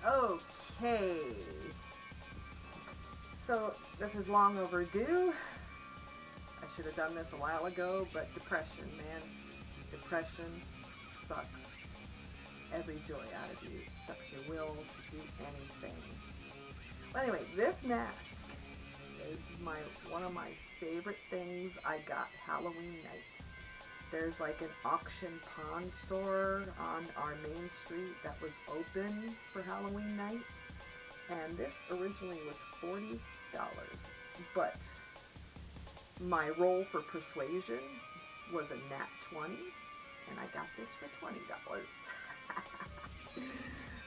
Okay. So this is long overdue. I should have done this a while ago, but depression, man. Depression sucks every joy out of you. Sucks your will to do anything. Well, anyway, this mask is one of my favorite things I got Halloween night. There's like an auction pawn store on our main street that was open for Halloween night. And this originally was $40. But my roll for persuasion was a nat 20, and I got this for $20.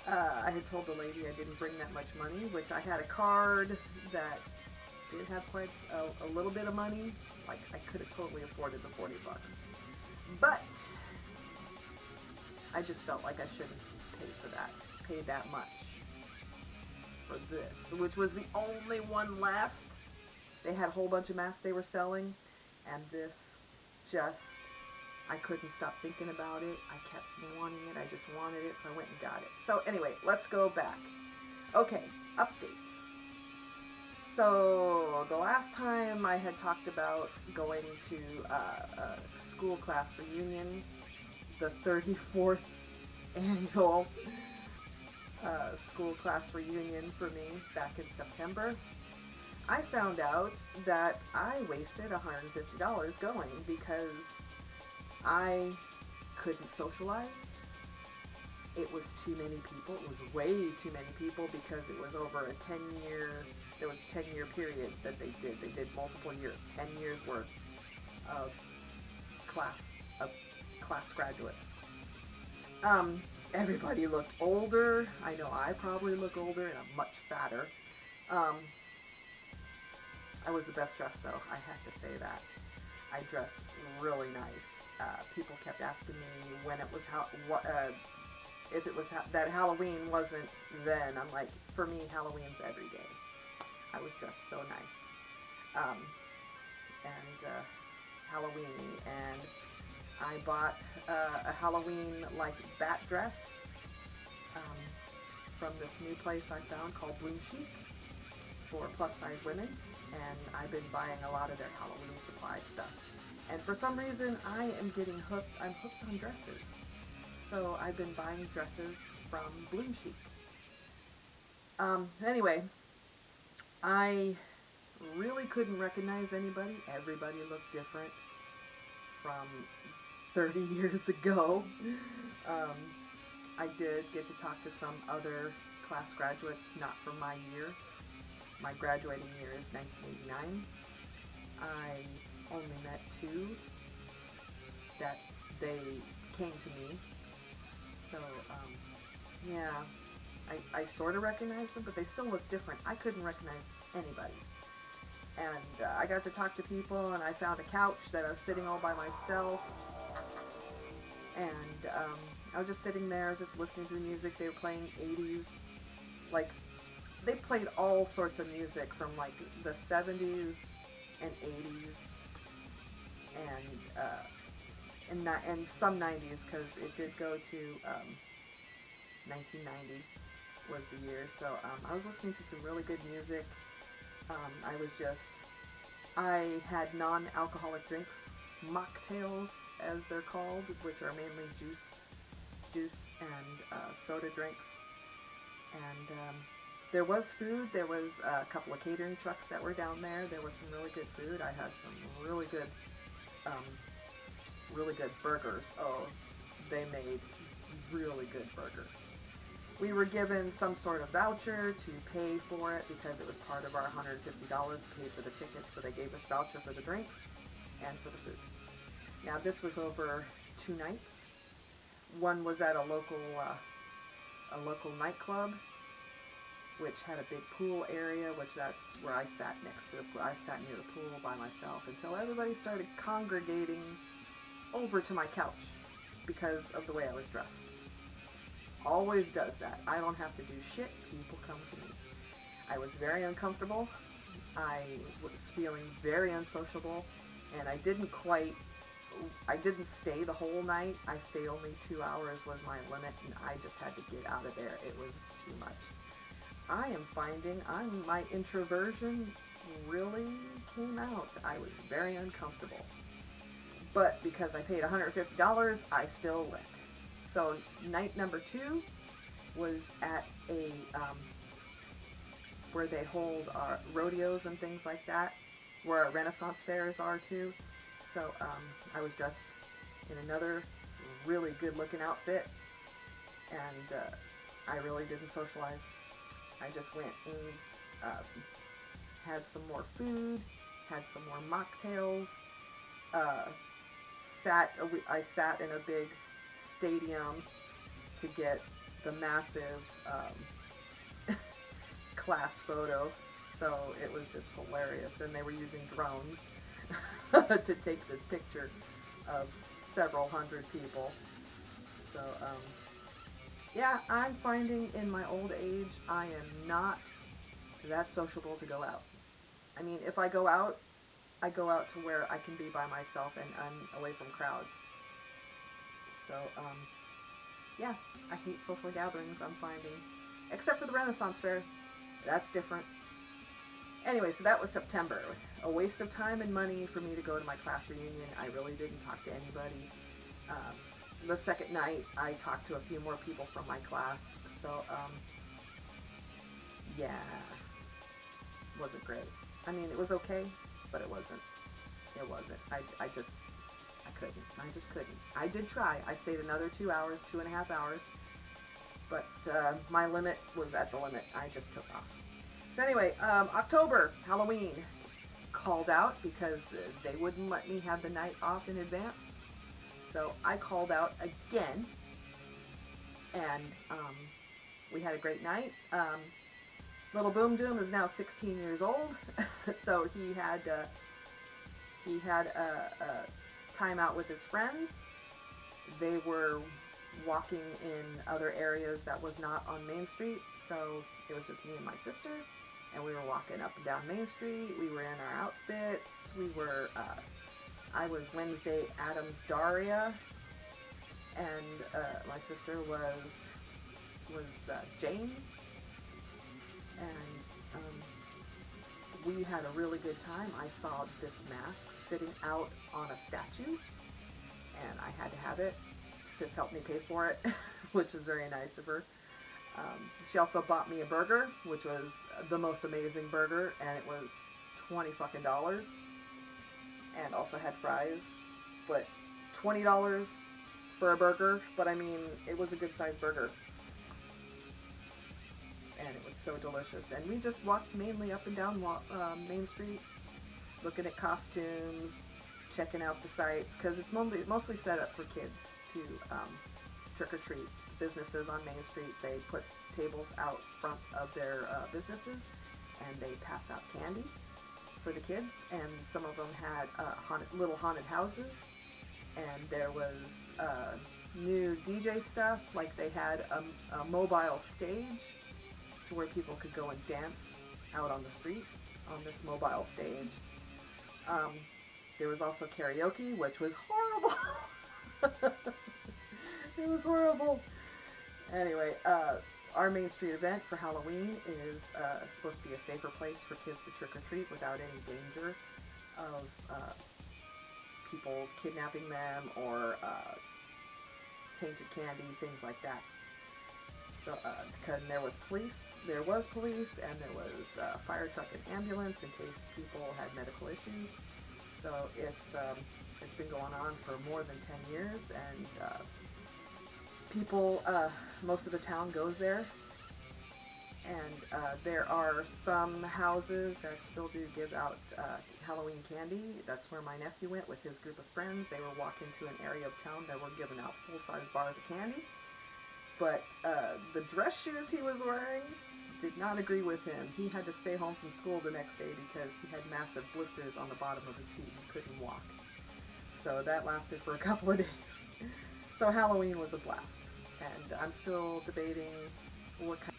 I had told the lady I didn't bring that much money, which I had a card that did have quite a little bit of money. Like, I could have totally afforded the 40 bucks. But I just felt like I shouldn't pay that much for this, which was the only one left. They had a whole bunch of masks they were selling, and this just, I couldn't stop thinking about it. I kept wanting it. I just wanted it, so I went and got it. So anyway, let's go back. Okay, updates. So the last time I had talked about going to a school class reunion, the 34th annual school class reunion for me back in September, I found out that I wasted $150 going because I couldn't socialize. It was too many people. It was way too many people because it was over a 10-year, there was a 10-year period that they did. They did multiple years, 10 years worth of class graduates. Everybody looked older. I know I probably look older and I'm much fatter. I was the best dressed though, I have to say that. I dressed really nice. People kept asking me when it was if it was that Halloween wasn't then. I'm like, for me, Halloween's every day. I was dressed so nice, and Halloween, and I bought a Halloween like bat dress from this new place I found called Bloom Chic for plus size women, and I've been buying a lot of their Halloween supply stuff. And for some reason, I am getting hooked. I'm hooked on dresses. So I've been buying dresses from Bloom Chic. Anyway, I really couldn't recognize anybody. Everybody looked different from 30 years ago. I did get to talk to some other class graduates, not from my year. My graduating year is 1989. I only met two that they came to me. So, yeah, I sort of recognized them, but they still look different. I couldn't recognize anybody. And I got to talk to people, and I found a couch that I was sitting all by myself. And I was just sitting there, just listening to the music. They were playing 80s. Like, they played all sorts of music from, like, the 70s and 80s. And some 90s, because it did go to 1990 was the year. So I was listening to some really good music. I had non-alcoholic drinks, mocktails as they're called, which are mainly juice and soda drinks. And there was food. There was a couple of catering trucks that were down there. There was some really good food. I had some really good burgers. Oh, they made really good burgers. We were given some sort of voucher to pay for it because it was part of our $150 to pay for the tickets, so they gave us voucher for the drinks and for the food. Now this was over 2 nights. One was at a local nightclub, which had a big pool area, which that's where I sat next to the pool. I sat near the pool by myself until everybody started congregating over to my couch because of the way I was dressed. Always does that. I don't have to do shit. People come to me. I was very uncomfortable. I was feeling very unsociable, and I didn't quite I didn't stay the whole night. I stayed only 2 hours was my limit, and I just had to get out of there. It was too much. I am finding my introversion really came out. I was very uncomfortable. But because I paid $150, I still went. So night number 2 was at a where they hold rodeos and things like that, where Renaissance fairs are too. So I was dressed in another really good-looking outfit, and I really didn't socialize. I just went and had some more food, had some more mocktails. I sat in a big stadium to get the massive class photo, so it was just hilarious. And they were using drones to take this picture of several hundred people. So yeah, I'm finding in my old age I am not that sociable to go out. I mean, if I go out, I go out to where I can be by myself and I'm away from crowds. So yeah, I hate social gatherings, I'm finding. Except for the Renaissance Fair. That's different. Anyway, so that was September. A waste of time and money for me to go to my class reunion. I really didn't talk to anybody. The second night, I talked to a few more people from my class. So, yeah, wasn't great. I mean, it was okay, but it wasn't. It wasn't. I couldn't. I just couldn't. I did try. I stayed another 2 hours, 2.5 hours. But my limit was at the limit. I just took off. So anyway, October, Halloween, called out because they wouldn't let me have the night off in advance. So I called out again, and we had a great night. Little Boom Doom is now 16 years old, so he had a time out with his friends. They were walking in other areas that was not on Main Street, so it was just me and my sister, and we were walking up and down Main Street. We were in our outfits. We were, I was Wednesday Addams Daria, and my sister was Jane, and we had a really good time. I saw this mask sitting out on a statue, and I had to have it. Sis helped me pay for it, which was very nice of her. She also bought me a burger, which was the most amazing burger, and it was $20 fucking, and also had fries. But $20 for a burger, but I mean, it was a good sized burger, and it was so delicious. And we just walked mainly up and down Main Street, looking at costumes, checking out the sites, because it's mostly set up for kids to trick-or-treat. Businesses on Main Street, they put tables out front of their businesses, and they pass out candy for the kids, and some of them had little haunted houses, and there was new DJ stuff, like they had a mobile stage to where people could go and dance out on the street on this mobile stage. There was also karaoke, which was horrible. It was horrible. Anyway, our Main Street event for Halloween is supposed to be a safer place for kids to trick-or-treat without any danger of people kidnapping them or tainted candy, things like that. So, because there was police, and there was fire truck and ambulance in case people had medical issues. So it's been going on for more than 10 years, and people, most of the town goes there, and there are some houses that still do give out Halloween candy. That's where my nephew went with his group of friends. They were walking to an area of town that were giving out full-size bars of candy, but the dress shoes he was wearing did not agree with him. He had to stay home from school the next day because he had massive blisters on the bottom of his feet and couldn't walk. So that lasted for a couple of days. So Halloween was a blast, and I'm still debating what kind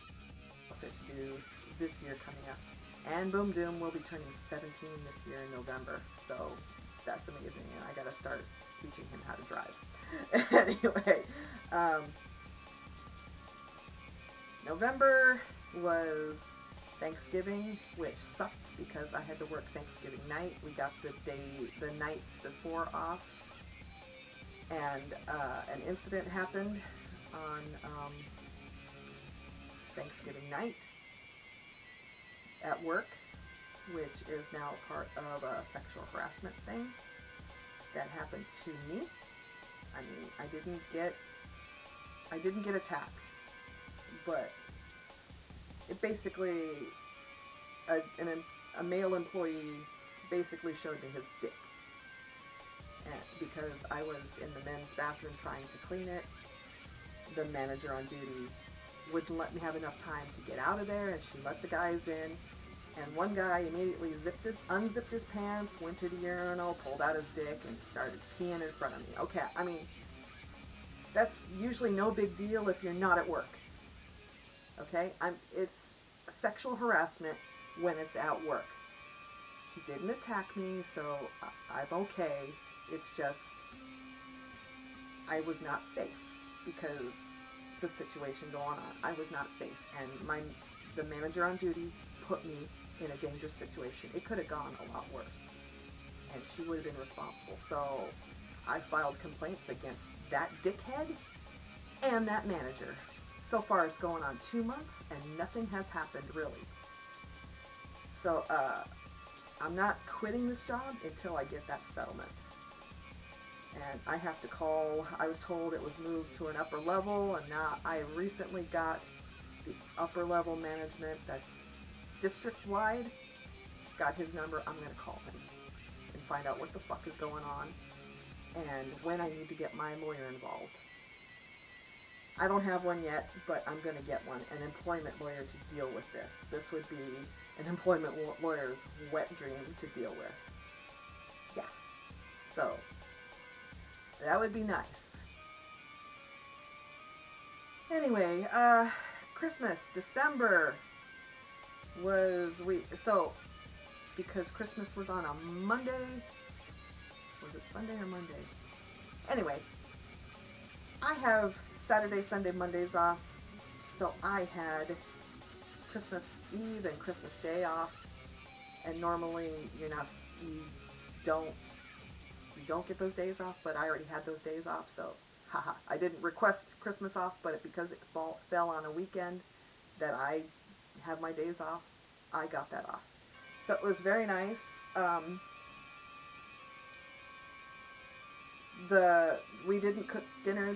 of outfit to do this year coming up. And Boom Doom will be turning 17 this year in November, so that's amazing, and I gotta start teaching him how to drive. Anyway, November was Thanksgiving, which sucked because I had to work Thanksgiving night. We got the night before off, and an incident happened on Thanksgiving night at work, which is now part of a sexual harassment thing that happened to me. I mean, I didn't get attacked, but it basically, a male employee basically showed me his dick. And because I was in the men's bathroom trying to clean it, the manager on duty wouldn't let me have enough time to get out of there, and she let the guys in. And one guy immediately unzipped his pants, went to the urinal, pulled out his dick, and started peeing in front of me. Okay, I mean, that's usually no big deal if you're not at work. Okay, it's sexual harassment when it's at work. He didn't attack me, so I'm okay. It's just, I was not safe because the situation going on. I was not safe, and the manager on duty put me in a dangerous situation. It could have gone a lot worse, and she would have been responsible. So I filed complaints against that dickhead and that manager. So far it's going on 2 months, and nothing has happened really. So I'm not quitting this job until I get that settlement. And I have to call, I was told it was moved to an upper level, and now I recently got the upper level management that's district-wide, got his number. I'm going to call him and find out what the fuck is going on and when I need to get my lawyer involved. I don't have one yet, but I'm going to get one, an employment lawyer to deal with this. This would be an employment lawyer's wet dream to deal with. Yeah. So, that would be nice. Anyway, Christmas, December was because Christmas was on a Monday. Was it Sunday or Monday? Anyway, I have Saturday, Sunday, Mondays off, so I had Christmas Eve and Christmas Day off, and normally you don't get those days off, but I already had those days off, so haha. I didn't request Christmas off, but because it fell on a weekend that I have my days off, I got that off. So it was very nice. We didn't cook dinner.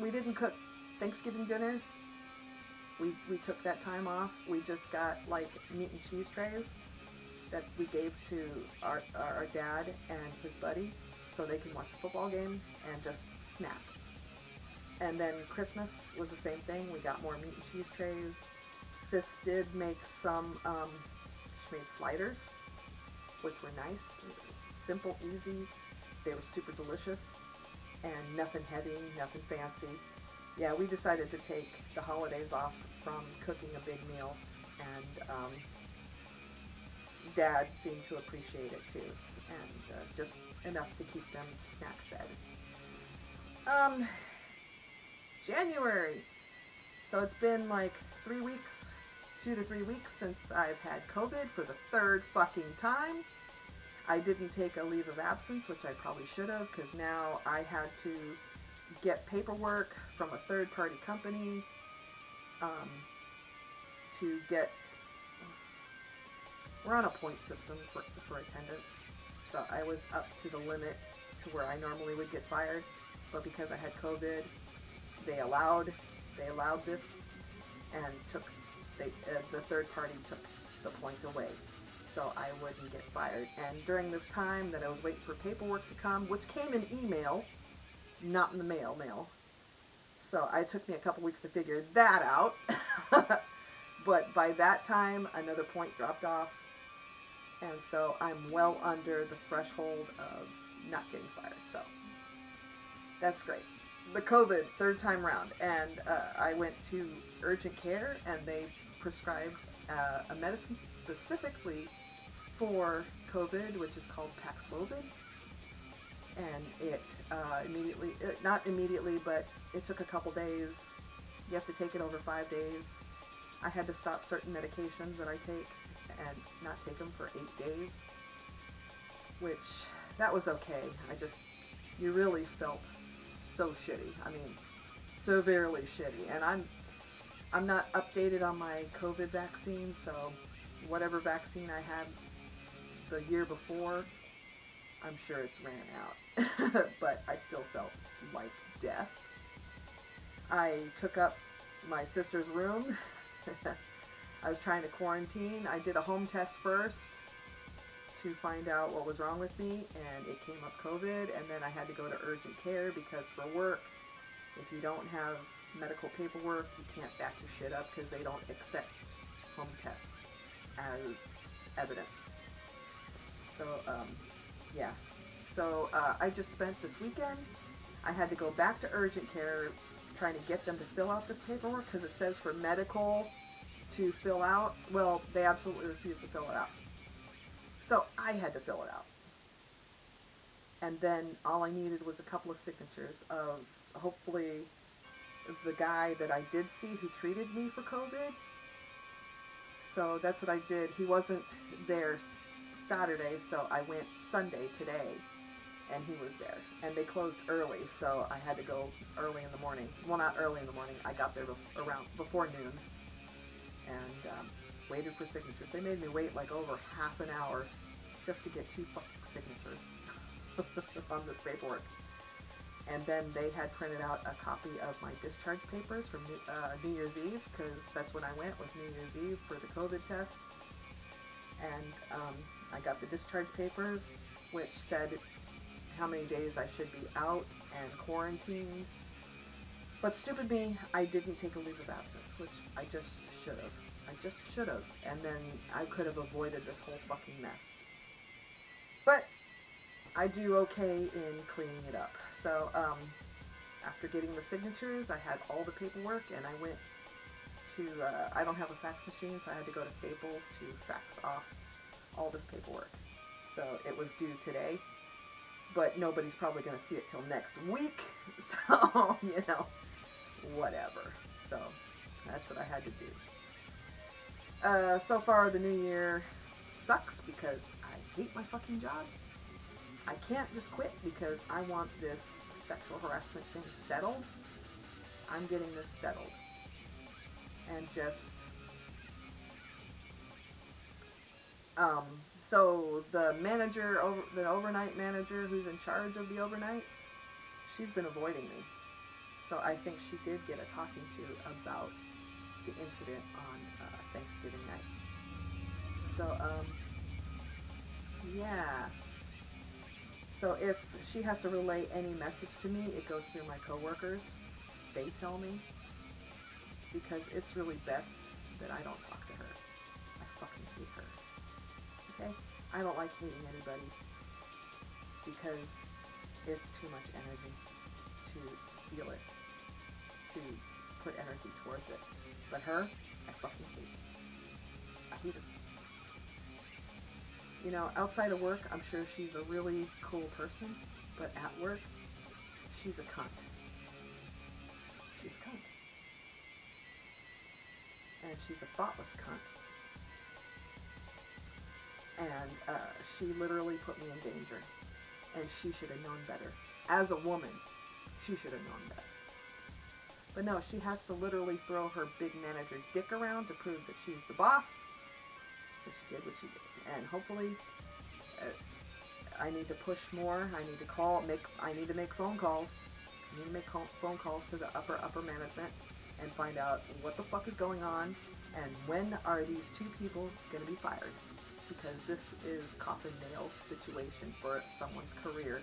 We didn't cook Thanksgiving dinner. We took that time off. We just got like meat and cheese trays that we gave to our dad and his buddy so they can watch the football game and just snack. And then Christmas was the same thing. We got more meat and cheese trays. Sis did make some, she made sliders, which were nice. Simple, easy. They were super delicious. And nothing heavy, nothing fancy. Yeah, we decided to take the holidays off from cooking a big meal, and Dad seemed to appreciate it too, and just enough to keep them snack fed. January. So it's been like 3 weeks, 2 to 3 weeks since I've had COVID for the third fucking time. I didn't take a leave of absence, which I probably should have, because now I had to get paperwork from a third-party company to get... We're on a point system for attendance, so I was up to the limit to where I normally would get fired, but because I had COVID, they allowed this, and the third party took the point away, so I wouldn't get fired. And during this time that I was waiting for paperwork to come, which came in email, not in the mail, so it took me a couple weeks to figure that out, but by that time, another point dropped off, and so I'm well under the threshold of not getting fired, so that's great. The COVID, third time round, and I went to urgent care, and they prescribed a medicine specifically for COVID, which is called Paxlovid, and it immediately, not immediately, but it took a couple days. You have to take it over 5 days. I had to stop certain medications that I take and not take them for 8 days, which, that was okay. You really felt so shitty. I mean, severely shitty. And I'm not updated on my COVID vaccine, so whatever vaccine I had the year before, I'm sure it's ran out. But I still felt like death. I took up my sister's room. I was trying to quarantine. I did a home test first to find out what was wrong with me, and it came up COVID, and then I had to go to urgent care because for work, if you don't have medical paperwork, you can't back your shit up because they don't accept home tests as evidence. So, yeah. So, I just spent this weekend, I had to go back to urgent care trying to get them to fill out this paperwork because it says for medical to fill out. Well, they absolutely refused to fill it out. So I had to fill it out. And then all I needed was a couple of signatures of hopefully the guy that I did see who treated me for COVID. So that's what I did. He wasn't there Saturday, so I went Sunday today, and he was there. And they closed early, so I had to go early in the morning. Well, not early in the morning. I got there before noon, and waited for signatures. They made me wait like over half an hour just to get 2 fucking signatures on this paperwork. And then they had printed out a copy of my discharge papers from New Year's Eve, because that's when I went, was New Year's Eve for the COVID test. And I got the discharge papers, which said how many days I should be out and quarantined. But stupid me, I didn't take a leave of absence, which I just should have. And then I could have avoided this whole fucking mess. But I do okay in cleaning it up. So, after getting the signatures, I had all the paperwork, and I went to, I don't have a fax machine, so I had to go to Staples to fax off all this paperwork. So it was due today, but nobody's probably going to see it till next week, so, you know, whatever. So, that's what I had to do. So far, the new year sucks because I hate my fucking job. I can't just quit because I want this sexual harassment thing settled. I'm getting this settled. And just, so the manager, the overnight manager who's in charge of the overnight, she's been avoiding me. So I think she did get a talking to about the incident on Thanksgiving night. So, yeah. So if she has to relay any message to me, it goes through my coworkers. They tell me. Because it's really best that I don't talk to her. I fucking hate her. Okay? I don't like hating anybody. Because it's too much energy to feel it. To put energy towards it. But her, I fucking hate. I hate her. You know, outside of work, I'm sure she's a really cool person, but at work, she's a cunt. She's a cunt. And she's a thoughtless cunt. And she literally put me in danger. And she should have known better. As a woman, she should have known better. But no, she has to literally throw her big manager dick around to prove that she's the boss. So she did what she did. And hopefully, I need to push more. I need to I need to make phone calls. I need to make phone calls to the upper management and find out what the fuck is going on and when are these 2 people going to be fired. Because this is coffin nail situation for someone's career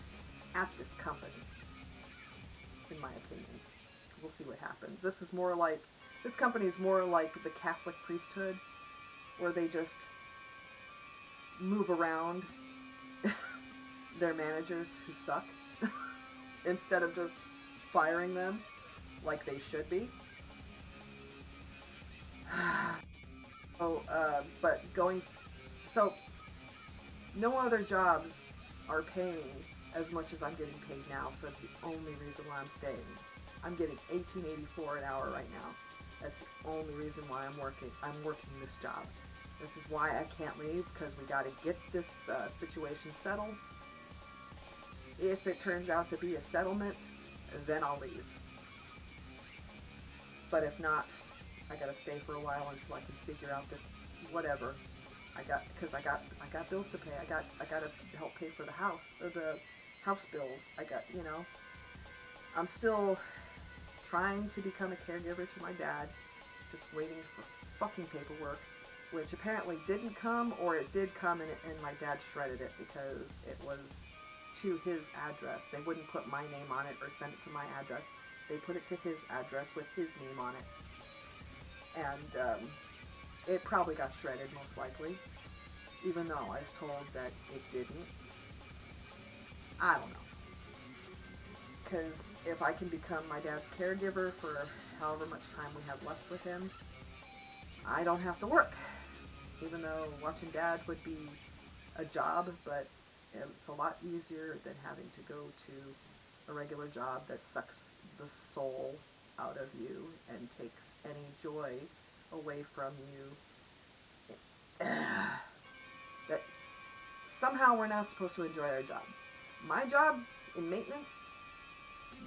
at this company, in my opinion. We'll see what happens. This company is more like the Catholic priesthood, where they just move around their managers who suck instead of just firing them like they should be. So no other jobs are paying as much as I'm getting paid now, so that's the only reason why I'm staying. I'm getting $18.84 an hour right now. That's the only reason why I'm working. I'm working this job. This is why I can't leave, because we got to get this situation settled. If it turns out to be a settlement, then I'll leave. But if not, I gotta stay for a while until I can figure out this whatever. Because I got bills to pay. I gotta help pay for the house bills. I'm still trying to become a caregiver to my dad, just waiting for fucking paperwork, which apparently didn't come, or it did come and my dad shredded it because it was to his address. They wouldn't put my name on it or send it to my address. They put it to his address with his name on it. And it probably got shredded, most likely, even though I was told that it didn't. I don't know. Because if I can become my dad's caregiver for however much time we have left with him, I don't have to work. Even though watching dad would be a job, but it's a lot easier than having to go to a regular job that sucks the soul out of you and takes any joy away from you. That somehow we're not supposed to enjoy our job. My job in maintenance,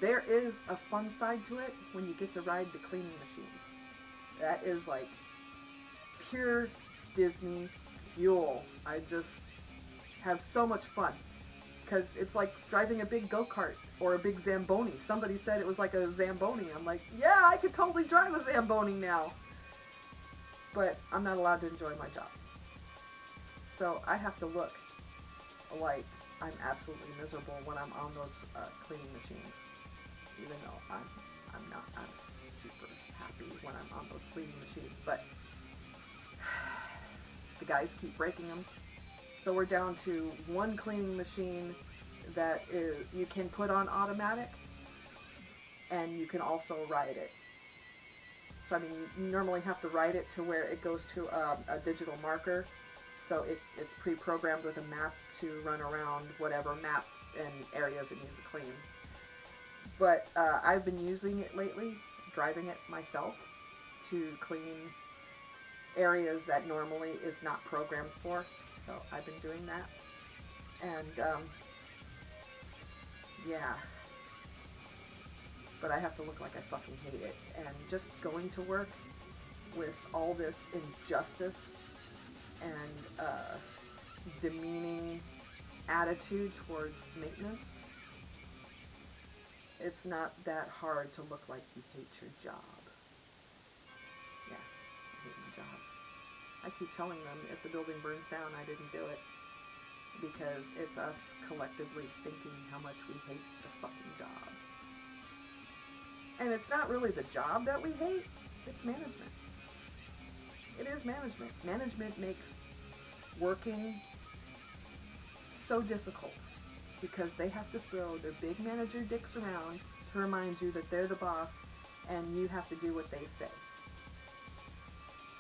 there is a fun side to it when you get to ride the cleaning machines. That is like pure Disney fuel. I just have so much fun. Because it's like driving a big go-kart or a big Zamboni. Somebody said it was like a Zamboni. I'm like, yeah, I could totally drive a Zamboni now. But I'm not allowed to enjoy my job. So I have to look like I'm absolutely miserable when I'm on those cleaning machines. Even though I'm not. I'm super happy when I'm on those cleaning machines. But the guys keep breaking them. So we're down to one cleaning machine that is you can put on automatic, and you can also ride it. So I mean, you normally have to ride it to where it goes to a digital marker. So it's pre-programmed with a map to run around whatever map and areas it needs to clean. But I've been using it lately, driving it myself to clean areas that normally is not programmed for. So I've been doing that. And yeah. But I have to look like I fucking hate it. And just going to work with all this injustice and demeaning attitude towards maintenance, it's not that hard to look like you hate your job. Yeah, I hate my job. I keep telling them if the building burns down, I didn't do it. Because it's us collectively thinking how much we hate the fucking job. And it's not really the job that we hate, it's management. It is management. Management makes working so difficult because they have to throw their big manager dicks around to remind you that they're the boss and you have to do what they say.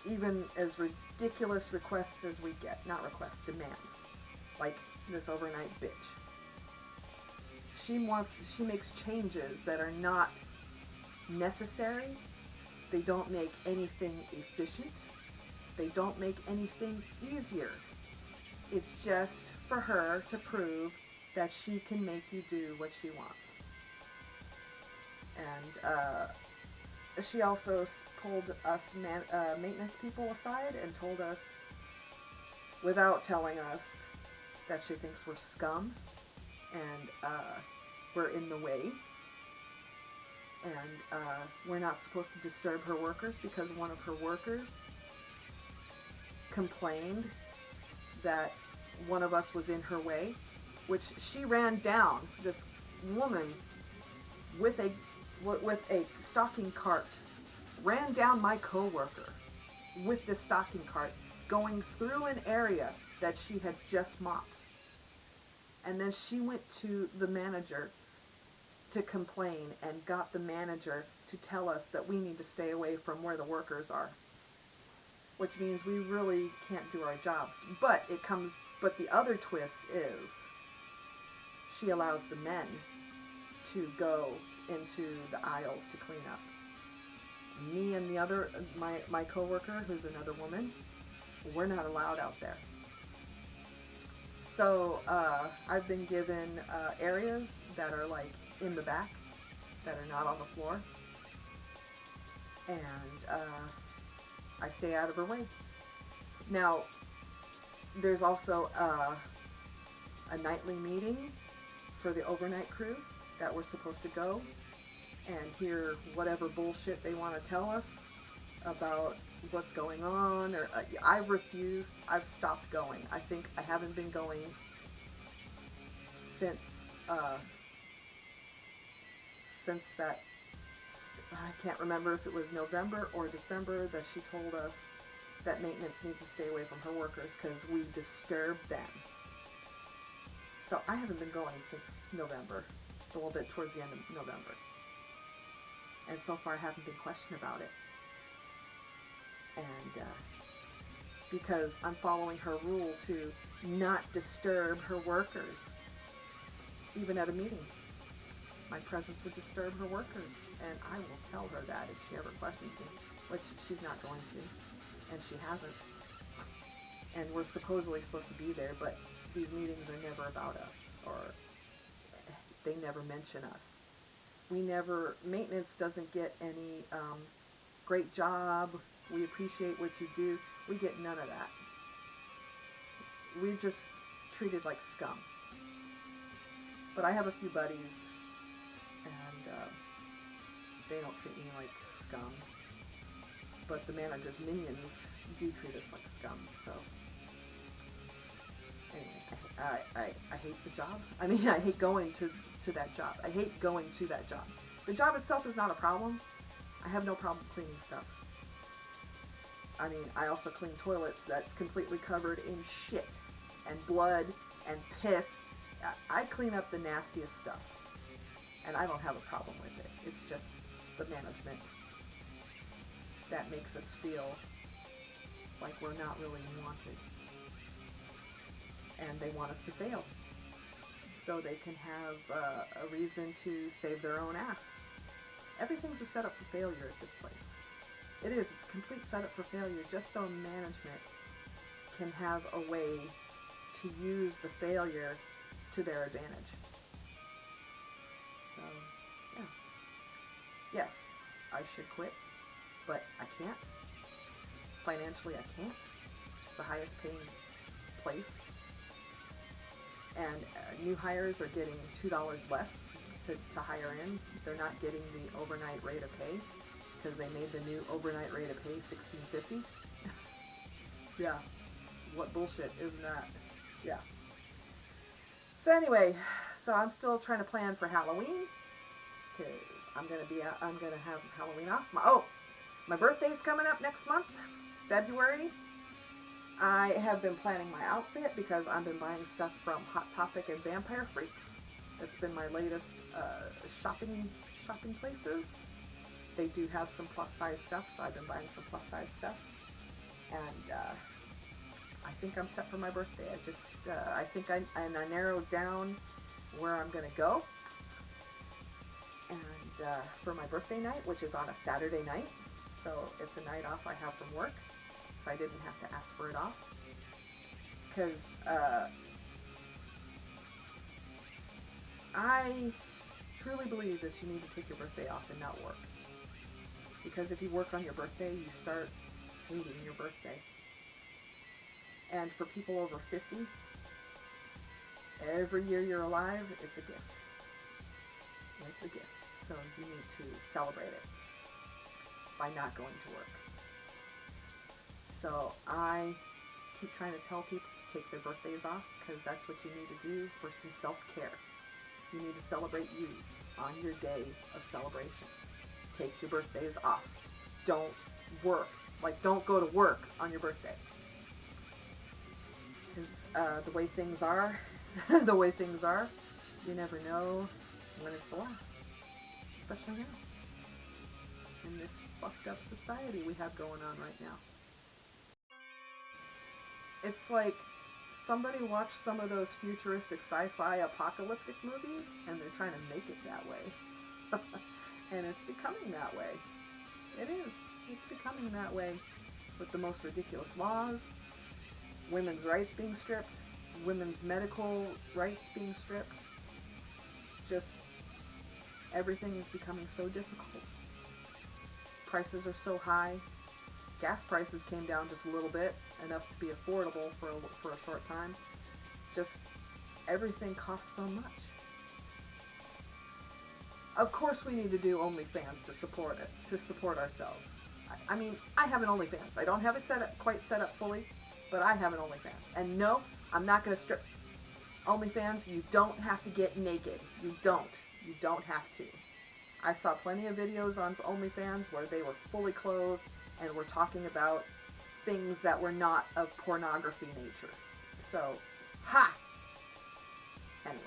Even as ridiculous requests as we get, not requests, demands. Like this overnight bitch. She makes changes that are not necessary. They don't make anything efficient. They don't make anything easier. It's just for her to prove that she can make you do what she wants. And she also pulled us maintenance people aside and told us, without telling us, that she thinks we're scum and we're in the way. And we're not supposed to disturb her workers because one of her workers complained that one of us was in her way, which she ran down. This woman with a stocking cart ran down my coworker with this stocking cart going through an area that she had just mopped. And then she went to the manager to complain and got the manager to tell us that we need to stay away from where the workers are. Which means we really can't do our jobs. But the other twist is she allows the men to go into the aisles to clean up. Me and the other, my coworker, who's another woman, we're not allowed out there. So I've been given areas that are like in the back, that are not on the floor, and I stay out of her way. Now, there's also a nightly meeting for the overnight crew that we're supposed to go and hear whatever bullshit they want to tell us about what's going on. Or I've refused. I've stopped going. I think I haven't been going since that, I can't remember if it was November or December, that she told us that maintenance needs to stay away from her workers because we disturb them. So I haven't been going since November, a little bit towards the end of November. And so far I haven't been questioned about it. And because I'm following her rule to not disturb her workers, even at a meeting. My presence would disturb her workers, and I will tell her that if she ever questions me, which she's not going to, and she hasn't. And we're supposedly supposed to be there, but these meetings are never about us, or they never mention us. Maintenance doesn't get any great job, we appreciate what you do. We get none of that. We're just treated like scum. But I have a few buddies, and they don't treat me like scum. But the manager's minions do treat us like scum, so. Anyway, I hate the job. I mean, I hate going to that job. I hate going to that job. The job itself is not a problem. I have no problem cleaning stuff. I mean, I also clean toilets that's completely covered in shit and blood and piss. I clean up the nastiest stuff, and I don't have a problem with it. It's just the management that makes us feel like we're not really wanted, and they want us to fail so they can have a reason to save their own ass. Everything's a setup for failure at this place. It is. It's a complete setup for failure, just so management can have a way to use the failure to their advantage. So, yeah. Yes, I should quit, but I can't. Financially, I can't. It's the highest paying place. And new hires are getting $2 less to hire in. They're not getting the overnight rate of pay because they made the new overnight rate of pay $16.50. Yeah, what bullshit isn't that? Yeah. So anyway, so I'm still trying to plan for Halloween because I'm gonna have Halloween off. My birthday's coming up next month, February. I have been planning my outfit because I've been buying stuff from Hot Topic and Vampire Freaks. That's been my latest shopping places. They do have some plus size stuff, so I've been buying some plus size stuff. And I think I'm set for my birthday. I think I narrowed down where I'm gonna go. And for my birthday night, which is on a Saturday night, so it's a night off I have from work, so I didn't have to ask for it off. Because I truly believe that you need to take your birthday off and not work. Because if you work on your birthday, you start hating your birthday. And for people over 50, every year you're alive, it's a gift. It's a gift. So you need to celebrate it by not going to work. So I keep trying to tell people to take their birthdays off because that's what you need to do for some self-care. You need to celebrate you on your day of celebration. Take your birthdays off. Don't work. Like, don't go to work on your birthday. Because the way things are, you never know when it's the last. Especially now. In this fucked up society we have going on right now. It's like somebody watched some of those futuristic sci-fi apocalyptic movies, and they're trying to make it that way. And it's becoming that way. It is. It's becoming that way, with the most ridiculous laws, women's rights being stripped, women's medical rights being stripped. Just everything is becoming so difficult. Prices are so high. Gas prices came down just a little bit, enough to be affordable for a short time. Just everything costs so much. Of course we need to do OnlyFans to support it, to support ourselves. I mean, I have an OnlyFans. I don't have it quite set up fully, but I have an OnlyFans. And no, I'm not going to strip. OnlyFans, you don't have to get naked. You don't. You don't have to. I saw plenty of videos on OnlyFans where they were fully clothed and were talking about things that were not of pornography nature. So, ha! Anyway.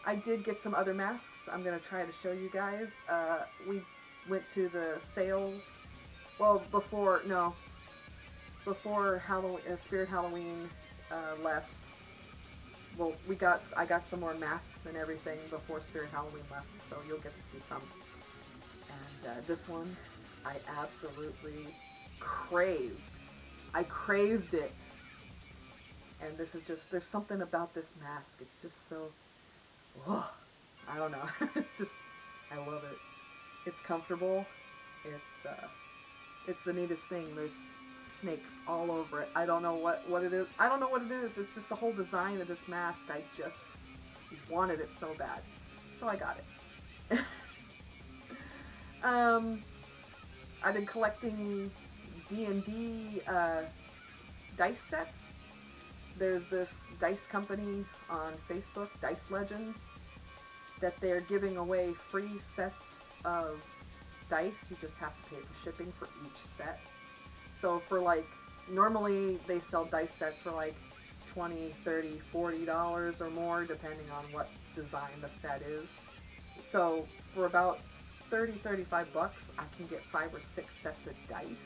I did get some other masks. I'm going to try to show you guys. We went to the sales. Well, before Halloween, Spirit Halloween left. Well, I got some more masks and everything before Spirit Halloween left, so you'll get to see some. And this one, I absolutely craved. I craved it. And this is just, there's something about this mask. It's just so, I don't know. It's just, I love it. It's comfortable. It's the neatest thing. There's snakes all over it. I don't know what it is. I don't know what it is. It's just the whole design of this mask. I just wanted it so bad. So I got it. I've been collecting D&D dice sets. There's this dice company on Facebook, Dice Legends, that they're giving away free sets of dice. You just have to pay for shipping for each set. So for like, normally they sell dice sets for like $20, $30, $40 or more, depending on what design the set is. So for about $30, $35, I can get 5 or 6 sets of dice.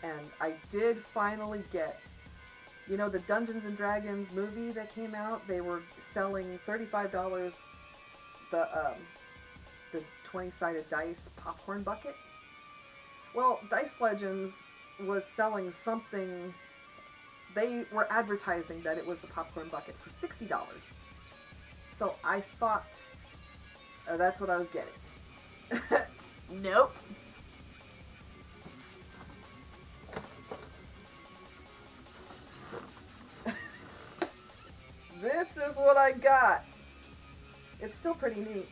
And I did finally get, you know, the Dungeons and Dragons movie that came out. They were selling $35 the 20-sided dice popcorn bucket. Well, Dice Legends was selling something. They were advertising that it was the popcorn bucket for $60. So I thought that's what I was getting. Nope. This is what I got. It's still pretty neat.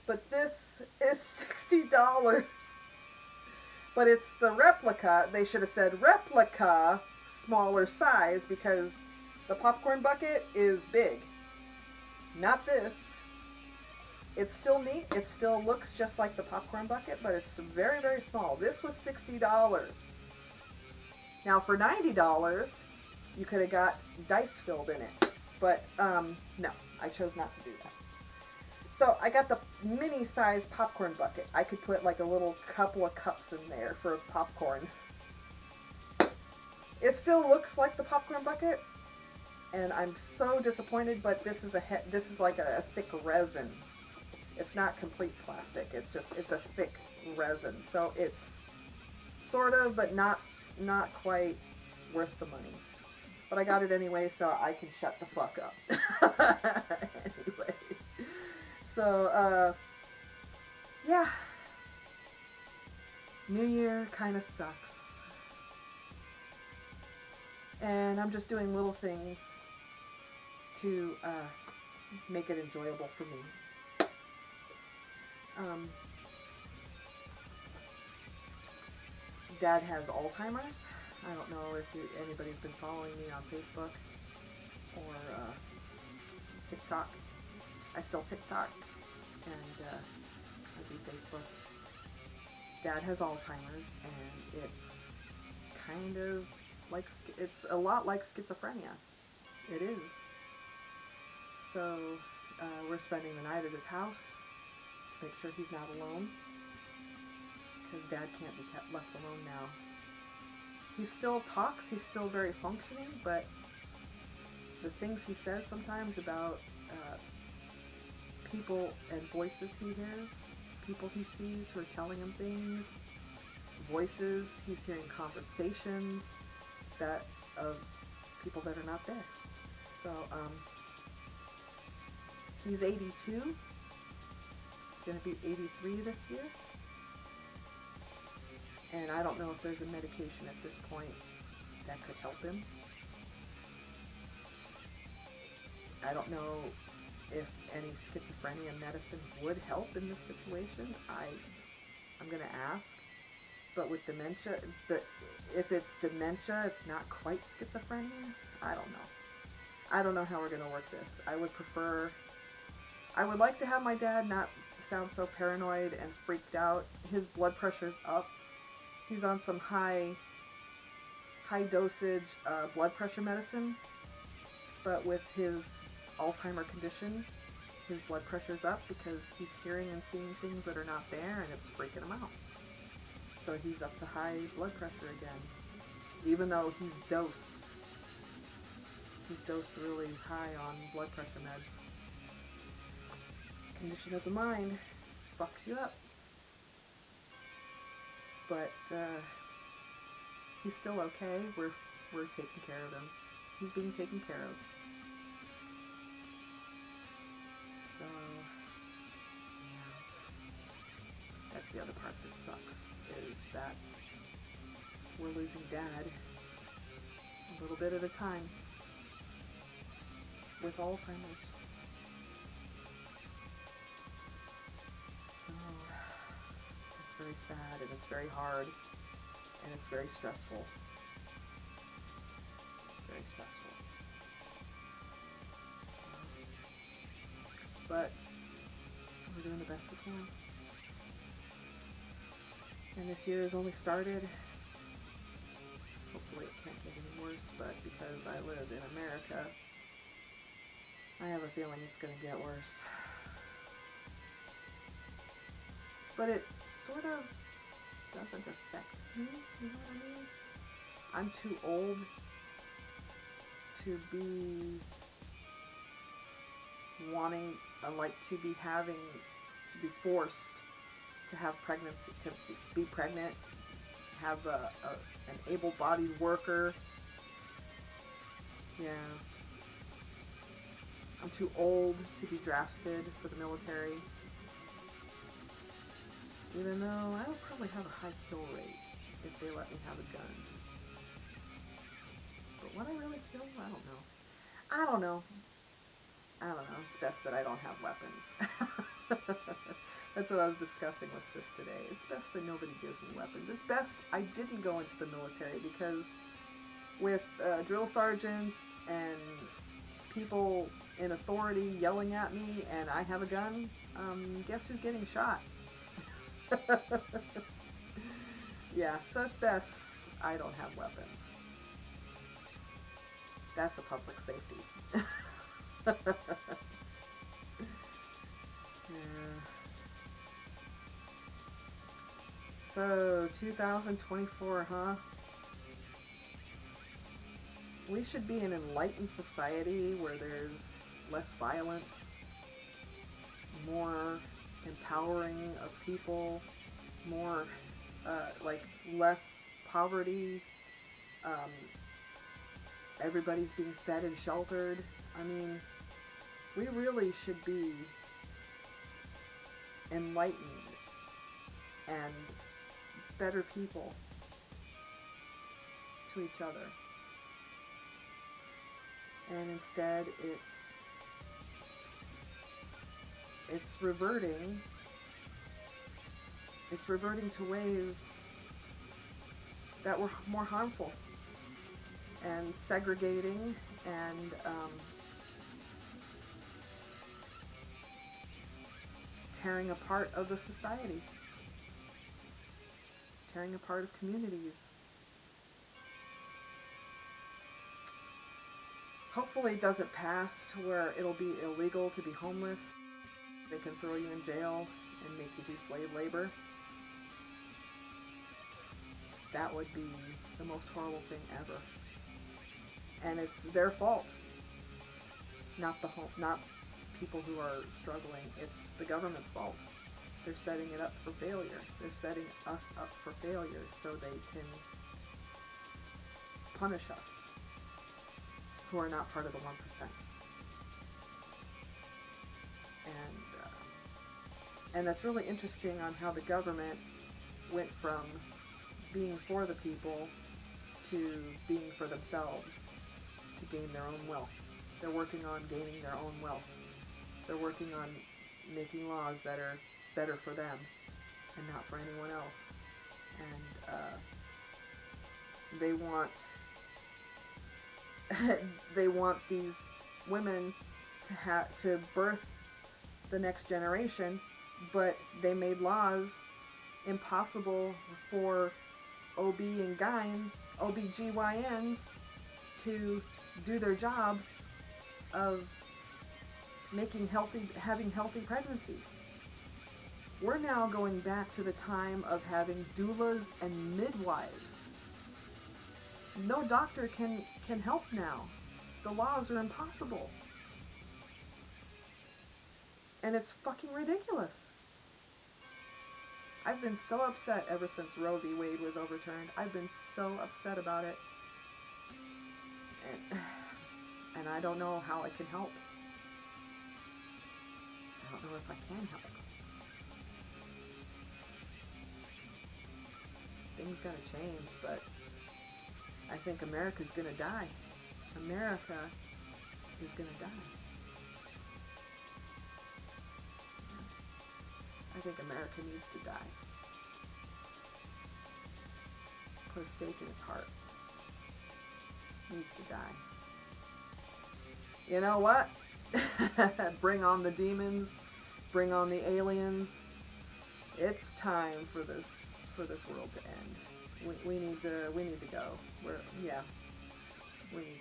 But this is $60. But it's the replica. They should have said replica, smaller size, because the popcorn bucket is big. Not this. It's still neat. It still looks just like the popcorn bucket, but it's very, very small. This was $60. Now for $90, you could have got dice filled in it. But, no, I chose not to do that. So I got the mini size popcorn bucket. I could put like a little couple of cups in there for popcorn. It still looks like the popcorn bucket, and I'm so disappointed, but this is like a thick resin. It's not complete plastic. It's a thick resin. So it's sort of, but not quite worth the money. But I got it anyway, so I can shut the fuck up. Anyway. So, yeah. New Year kind of sucks. And I'm just doing little things to make it enjoyable for me. Dad has Alzheimer's. I don't know if anybody's been following me on Facebook or TikTok. I still TikTok and I do Facebook. Dad has Alzheimer's, and it's kind of like, it's a lot like schizophrenia. It is. So we're spending the night at his house Make sure he's not alone, because Dad can't be kept left alone now. He still talks, he's still very functioning, but the things he says sometimes about people and voices he hears, people he sees who are telling him things, voices, he's hearing conversations that of people that are not there. So, he's 82, going to be 83 this year, and I don't know if there's a medication at this point that could help him. I don't know if any schizophrenia medicine would help in this situation. I'm going to ask. But with dementia, if it's dementia, it's not quite schizophrenia. I don't know. I don't know how we're going to work this. I would like to have my dad not sound so paranoid and freaked out. His blood pressure's up. He's on some high dosage blood pressure medicine. But with his Alzheimer's condition, his blood pressure's up because he's hearing and seeing things that are not there, and it's freaking him out. So he's up to high blood pressure again, even though he's dosed. He's dosed really high on blood pressure meds. Condition of the mind fucks you up. But he's still okay. We're taking care of him. He's being taken care of. So yeah, that's the other part that sucks. Is that we're losing Dad a little bit at a time with Alzheimer's. So it's very sad, and it's very hard, and it's very stressful. Very stressful. But we're doing the best we can. And this year has only started. Hopefully it can't get any worse, but because I live in America, I have a feeling it's going to get worse. But it sort of doesn't affect me, you know what I mean? I'm too old to be wanting, to be forced to have pregnancy, to be pregnant, have an able-bodied worker. Yeah. I'm too old to be drafted for the military. Even though I would probably have a high kill rate if they let me have a gun. But would I really kill? I don't know. It's best that I don't have weapons. That's what I was discussing with Sis today. It's best that nobody gives me weapons. It's best I didn't go into the military, because with drill sergeants and people in authority yelling at me and I have a gun, guess who's getting shot? Yeah, so it's best I don't have weapons. That's a public safety. Yeah. So, 2024, huh? We should be an enlightened society where there's less violence, more empowering of people, more, less poverty, everybody's being fed and sheltered. I mean, we really should be enlightened and better people to each other. And instead, it's reverting to ways that were more harmful, and segregating, and tearing apart of the society, tearing apart of communities. Hopefully it doesn't pass to where it'll be illegal to be homeless. They can throw you in jail and make you do slave labor, that would be the most horrible thing ever. And it's their fault, not people who are struggling. It's the government's fault. They're setting it up for failure. They're setting us up for failure so they can punish us, who are not part of the 1%. And that's really interesting on how the government went from being for the people to being for themselves, to gain their own wealth. They're working on gaining their own wealth. They're working on making laws that are better for them and not for anyone else. And they want these women to birth the next generation, but they made laws impossible for OBGYNs to do their job of having healthy pregnancies. We're now going back to the time of having doulas and midwives. No doctor can help now. The laws are impossible. And it's fucking ridiculous. I've been so upset ever since Roe v. Wade was overturned. I've been so upset about it. And I don't know how I can help. I don't know if I can help. Things gotta change, but I think America's gonna die. America is gonna die. I think America needs to die. Put a stake in its heart. Needs to die. You know what? Bring on the demons. Bring on the aliens. It's time for this world to end. We need to go. We need to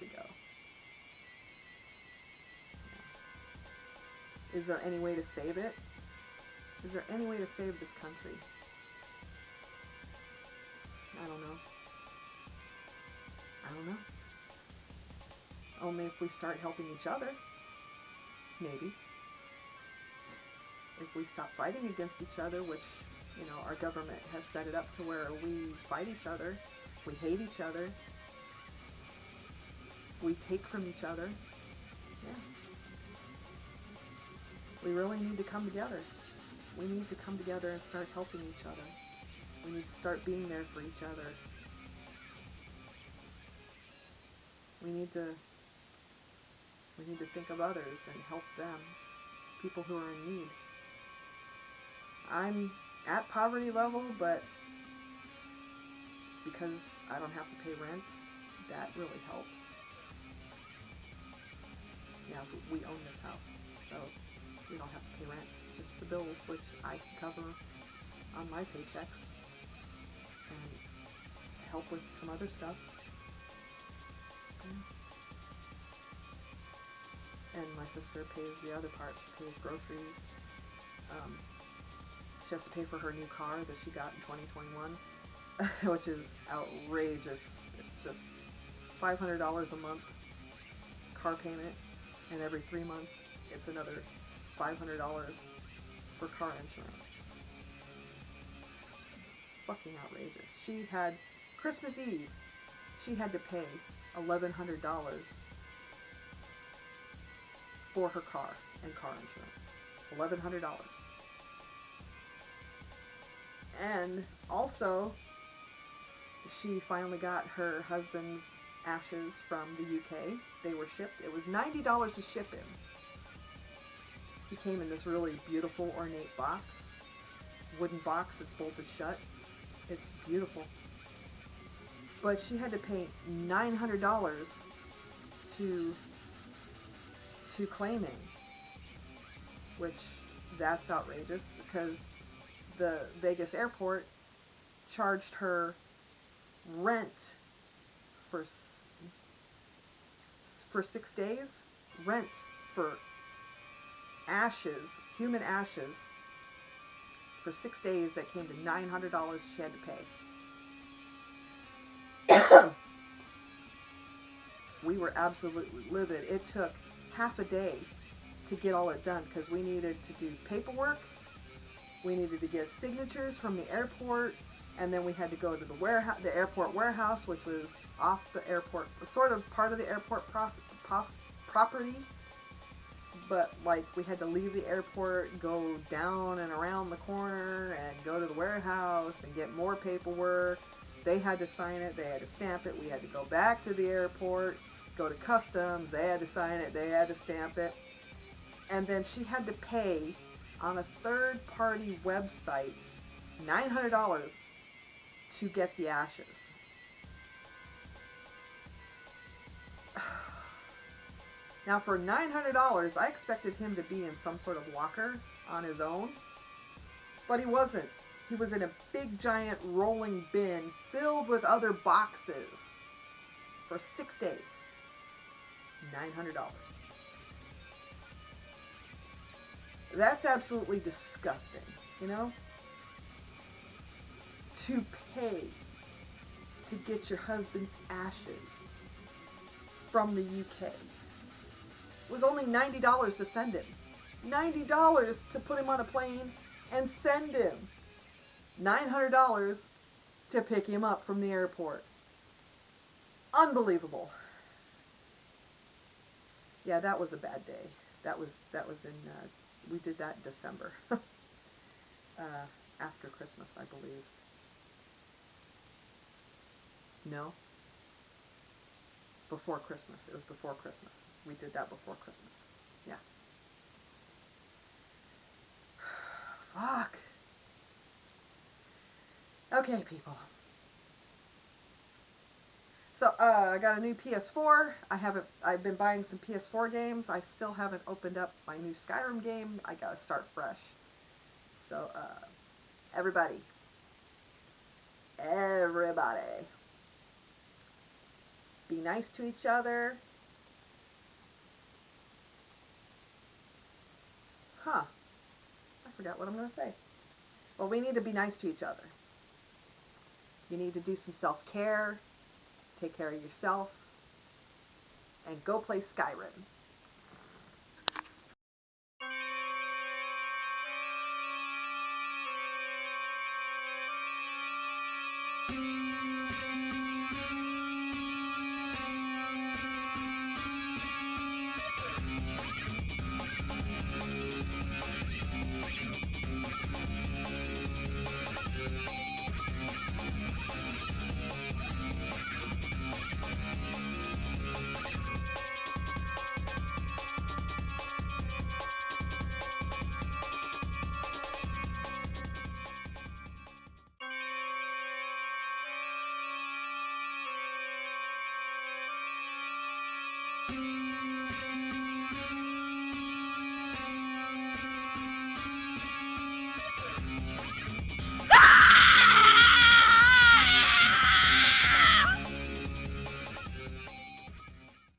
go. Is there any way to save it? Is there any way to save this country? I don't know. Only if we start helping each other. Maybe. If we stop fighting against each other, which, our government has set it up to where we fight each other, we hate each other, we take from each other. Yeah. We really need to come together. We need to come together and start helping each other. We need to start being there for each other. We need to think of others and help them, people who are in need. I'm at poverty level, but because I don't have to pay rent, that really helps. Yeah, we own this house, so we don't have to pay rent. Just the bills, which I can cover on my paychecks, and help with some other stuff. And my sister pays the other part. She pays groceries. She has to pay for her new car that she got in 2021, which is outrageous. It's just $500 a month car payment, and every 3 months it's another $500 for car insurance. Fucking outrageous. She had, Christmas Eve, she had to pay $1,100 for her car and car insurance. $1,100. And also, she finally got her husband's ashes from the UK. They were shipped. It was $90 to ship him. He came in this really beautiful, ornate box. Wooden box that's bolted shut. It's beautiful. But she had to pay $900 to claim him. Which, that's outrageous, because the Vegas airport charged her rent for 6 days. Rent for ashes, human ashes, for 6 days that came to $900 she had to pay. We were absolutely livid. It took half a day to get all it done because we needed to do paperwork, we needed to get signatures from the airport, and then we had to go to the airport warehouse, which was off the airport, sort of part of the airport property, but like we had to leave the airport, go down and around the corner, and go to the warehouse and get more paperwork. They had to sign it, they had to stamp it, we had to go back to the airport, go to customs, they had to sign it, they had to stamp it, and then she had to pay on a third-party website $900 to get the ashes. Now for $900, I expected him to be in some sort of locker on his own, but he wasn't. He was in a big giant rolling bin filled with other boxes for 6 days. $900. That's absolutely disgusting, you know? To pay to get your husband's ashes from the UK. It was only $90 to send him. $90 to put him on a plane and send him. $900 to pick him up from the airport. Unbelievable. Yeah, that was a bad day. That was in, we did that in December. After Christmas, I believe. No? Before Christmas. It was before Christmas. We did that before Christmas. Yeah. Fuck. Okay, people. So, I got a new PS4. I've been buying some PS4 games. I still haven't opened up my new Skyrim game. I gotta start fresh. So, everybody, be nice to each other. Huh. I forgot what I'm gonna say. Well, we need to be nice to each other. You need to do some self-care. Take care of yourself. And go play Skyrim.